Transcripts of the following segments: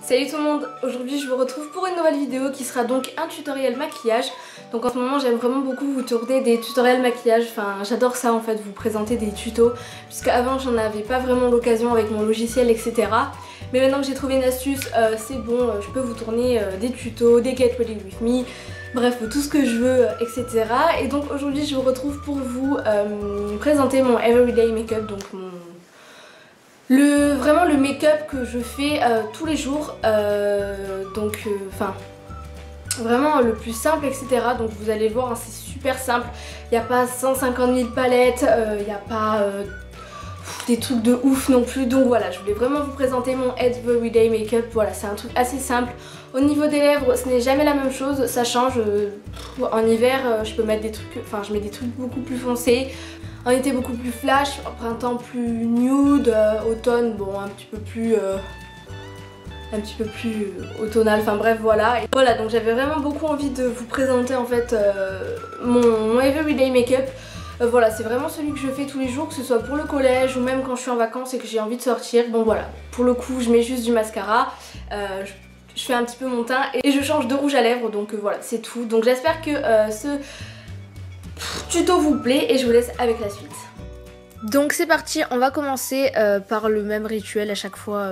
Salut tout le monde, aujourd'hui je vous retrouve pour une nouvelle vidéo qui sera donc un tutoriel maquillage. Donc en ce moment j'aime vraiment beaucoup vous tourner des tutoriels maquillage, enfin j'adore ça en fait, vous présenter des tutos, puisque avant j'en avais pas vraiment l'occasion avec mon logiciel etc. Mais maintenant que j'ai trouvé une astuce, c'est bon, je peux vous tourner des tutos, des get ready with me, bref tout ce que je veux etc. Et donc aujourd'hui je vous retrouve pour vous présenter mon everyday makeup, donc vraiment le make-up que je fais tous les jours, enfin vraiment le plus simple etc. Donc vous allez le voir, hein, c'est super simple, il n'y a pas 150 000 palettes, il n'y a pas des trucs de ouf non plus. Donc voilà, je voulais vraiment vous présenter mon everyday make-up. Voilà, c'est un truc assez simple. Au niveau des lèvres, ce n'est jamais la même chose, ça change. En hiver, je peux mettre des trucs, enfin je mets des trucs beaucoup plus foncés. En été beaucoup plus flash, en printemps plus nude, automne bon un petit peu plus automnal, enfin bref voilà. Et voilà, donc j'avais vraiment beaucoup envie de vous présenter en fait mon everyday make-up. Voilà, c'est vraiment celui que je fais tous les jours, que ce soit pour le collège ou même quand je suis en vacances et que j'ai envie de sortir. Bon voilà, pour le coup je mets juste du mascara, je fais un petit peu mon teint et je change de rouge à lèvres, donc voilà c'est tout. Donc j'espère que ce tuto vous plaît et je vous laisse avec la suite. Donc c'est parti, on va commencer par le même rituel à chaque fois,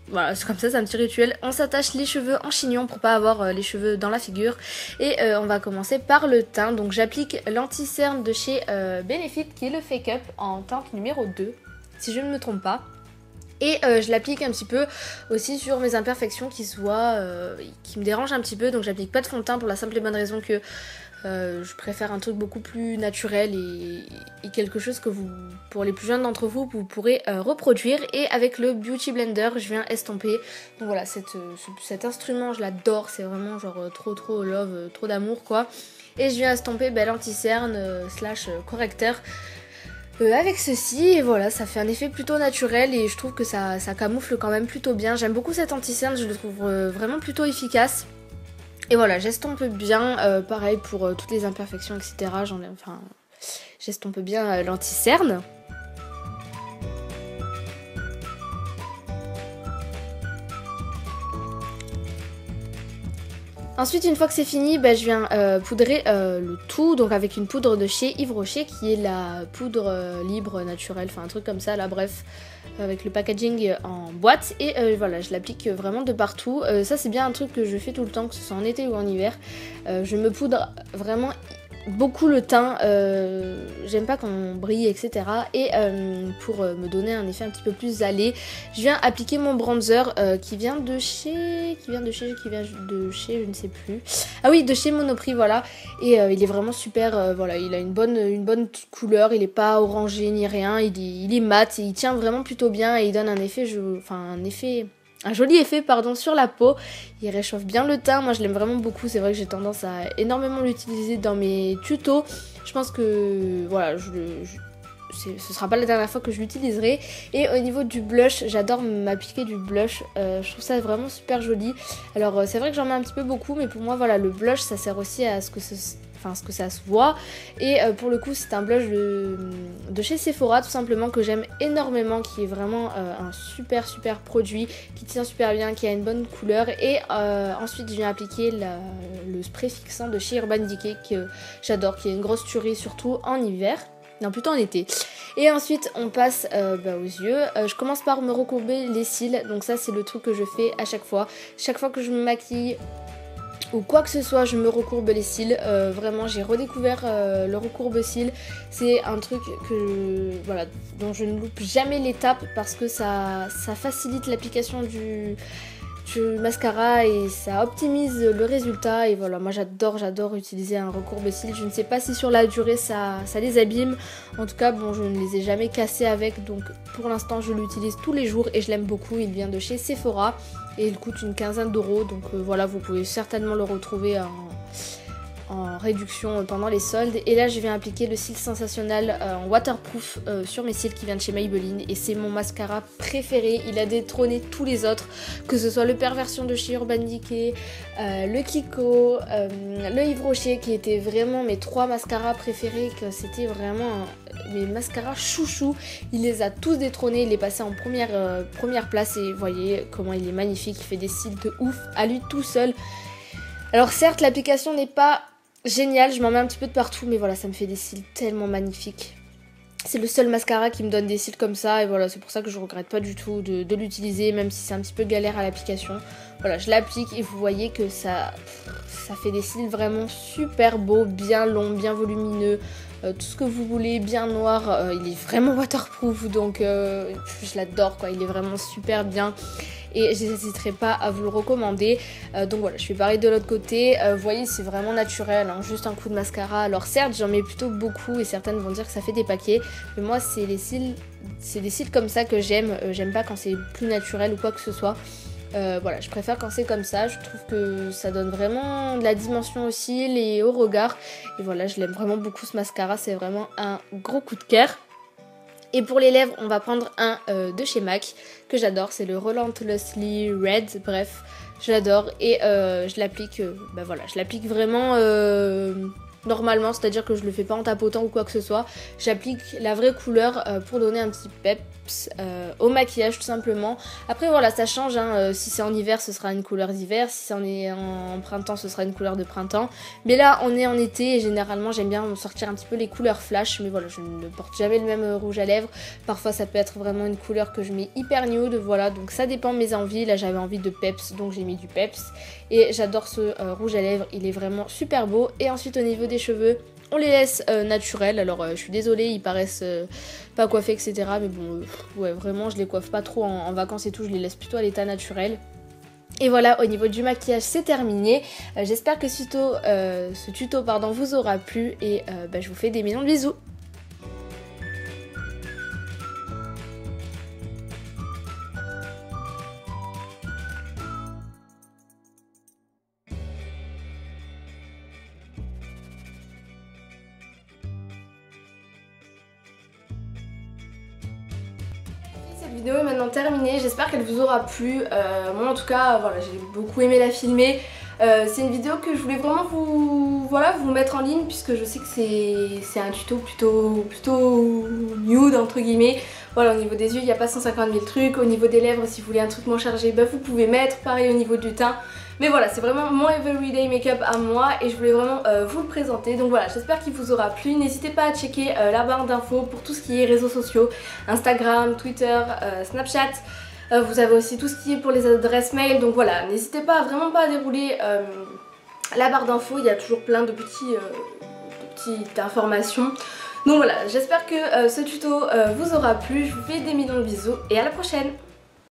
voilà, c'est comme ça, c'est un petit rituel. On s'attache les cheveux en chignon pour pas avoir les cheveux dans la figure. Et on va commencer par le teint. Donc j'applique l'anti-cerne de chez Benefit qui est le Fake Up en teinte numéro 2, si je ne me trompe pas. Et je l'applique un petit peu aussi sur mes imperfections qui me dérangent un petit peu. Donc j'applique pas de fond de teint pour la simple et bonne raison que je préfère un truc beaucoup plus naturel et quelque chose que pour les plus jeunes d'entre vous, vous pourrez reproduire. Et avec le Beauty Blender, je viens estomper. Donc voilà, cet instrument, je l'adore, c'est vraiment genre trop love, trop d'amour quoi. Et je viens estomper l'anti-cerne slash correcteur avec ceci. Et voilà, ça fait un effet plutôt naturel et je trouve que ça camoufle quand même plutôt bien. J'aime beaucoup cet anti-cerne, je le trouve vraiment plutôt efficace. Et voilà, j'estompe bien, pareil pour toutes les imperfections, etc. J'estompe bien l'anti-cerne. Ensuite, une fois que c'est fini, je viens poudrer le tout, donc avec une poudre de chez Yves Rocher qui est la poudre libre naturelle, enfin un truc comme ça là, bref, avec le packaging en boîte. Et voilà, je l'applique vraiment de partout. Ça c'est bien un truc que je fais tout le temps, que ce soit en été ou en hiver. Je me poudre vraiment beaucoup le teint, j'aime pas quand on brille etc. Et pour me donner un effet un petit peu plus allé, je viens appliquer mon bronzer qui vient de chez je ne sais plus, ah oui, de chez Monoprix, voilà. Et il est vraiment super, voilà, il a une bonne couleur, il est pas orangé ni rien, il est mat et il tient vraiment plutôt bien et il donne un effet, un joli effet sur la peau. Il réchauffe bien le teint, moi je l'aime vraiment beaucoup, c'est vrai que j'ai tendance à énormément l'utiliser dans mes tutos. Je pense que voilà, ce sera pas la dernière fois que je l'utiliserai. Et au niveau du blush, j'adore m'appliquer du blush, je trouve ça vraiment super joli. Alors c'est vrai que j'en mets un petit peu beaucoup, mais pour moi voilà, le blush ça sert aussi à ce que ça se voit. Et pour le coup c'est un blush de chez Sephora tout simplement, que j'aime énormément, qui est vraiment un super produit, qui tient super bien, qui a une bonne couleur. Et ensuite je viens appliquer le spray fixant de chez Urban Decay que j'adore, qui est une grosse tuerie surtout en hiver. Non, plutôt en été. Et ensuite on passe aux yeux. Je commence par me recourber les cils, donc ça c'est le truc que je fais à chaque fois. Chaque fois que je me maquille ou quoi que ce soit, je me recourbe les cils. Vraiment, j'ai redécouvert le recourbe-cils. C'est un truc dont je ne loupe jamais l'étape parce que ça facilite l'application du mascara et ça optimise le résultat. Et voilà, moi j'adore utiliser un recourbe-cils. Je ne sais pas si sur la durée ça les abîme. En tout cas, bon, je ne les ai jamais cassés avec. Donc pour l'instant, je l'utilise tous les jours et je l'aime beaucoup. Il vient de chez Sephora. Et il coûte une quinzaine d'euros, donc voilà, vous pouvez certainement le retrouver en réduction pendant les soldes. Et là je viens appliquer le cil sensationnel en waterproof sur mes cils qui vient de chez Maybelline. Et c'est mon mascara préféré, il a détrôné tous les autres, que ce soit le Perversion de chez Urban Decay, le Kiko, le Yves Rocher, qui étaient vraiment mes 3 mascaras préférés, que c'était vraiment mes mascaras chouchou. Il les a tous détrônés, il est passé en première place et vous voyez comment il est magnifique, il fait des cils de ouf à lui tout seul. Alors certes l'application n'est pas géniale, je m'en mets un petit peu de partout, mais voilà, ça me fait des cils tellement magnifiques. C'est le seul mascara qui me donne des cils comme ça et voilà, c'est pour ça que je regrette pas du tout de l'utiliser, même si c'est un petit peu galère à l'application. Voilà, je l'applique et vous voyez que ça fait des cils vraiment super beaux, bien longs, bien volumineux, tout ce que vous voulez, bien noir. Il est vraiment waterproof, donc je l'adore quoi, il est vraiment super bien. Et j'hésiterai pas à vous le recommander. Donc voilà, je fais pareil de l'autre côté. Vous voyez, c'est vraiment naturel, hein, juste un coup de mascara. Alors certes, j'en mets plutôt beaucoup et certaines vont dire que ça fait des paquets. Mais moi, c'est des cils comme ça que j'aime. J'aime pas quand c'est plus naturel ou quoi que ce soit. Voilà, je préfère quand c'est comme ça. Je trouve que ça donne vraiment de la dimension aux cils et au regard. Et voilà, je l'aime vraiment beaucoup ce mascara. C'est vraiment un gros coup de cœur. Et pour les lèvres, on va prendre un de chez MAC que j'adore, c'est le Relentlessly Red, bref, je l'adore et je l'applique, voilà, je l'applique vraiment normalement, c'est-à-dire que je le fais pas en tapotant ou quoi que ce soit. J'applique la vraie couleur pour donner un petit peps au maquillage tout simplement. Après voilà, ça change, hein. Si c'est en hiver ce sera une couleur d'hiver, si c'est en printemps ce sera une couleur de printemps. Mais là on est en été et généralement j'aime bien sortir un petit peu les couleurs flash, mais voilà, je ne porte jamais le même rouge à lèvres. Parfois ça peut être vraiment une couleur que je mets hyper nude, voilà, donc ça dépend de mes envies. Là j'avais envie de peps, donc j'ai mis du peps. Et j'adore ce rouge à lèvres, il est vraiment super beau. Et ensuite au niveau des cheveux, on les laisse naturels. Alors je suis désolée, ils paraissent pas coiffés etc. Mais bon, ouais, vraiment je les coiffe pas trop en vacances et tout, je les laisse plutôt à l'état naturel. Et voilà, au niveau du maquillage c'est terminé. J'espère que ce tuto vous aura plu et je vous fais des millions de bisous. Cette vidéo est maintenant terminée, j'espère qu'elle vous aura plu. Moi en tout cas, voilà, j'ai beaucoup aimé la filmer. C'est une vidéo que je voulais vraiment vous mettre en ligne puisque je sais que c'est un tuto plutôt nude entre guillemets. Voilà, au niveau des yeux il n'y a pas 150 000 trucs, au niveau des lèvres si vous voulez un truc moins chargé vous pouvez mettre, pareil au niveau du teint. Mais voilà, c'est vraiment mon everyday make-up à moi et je voulais vraiment vous le présenter. Donc voilà, j'espère qu'il vous aura plu. N'hésitez pas à checker la barre d'infos pour tout ce qui est réseaux sociaux, Instagram, Twitter, Snapchat. Vous avez aussi tout ce qui est pour les adresses mail. Donc voilà, n'hésitez pas vraiment pas à dérouler la barre d'infos. Il y a toujours plein de petites informations. Donc voilà, j'espère que ce tuto vous aura plu. Je vous fais des millions de bisous et à la prochaine.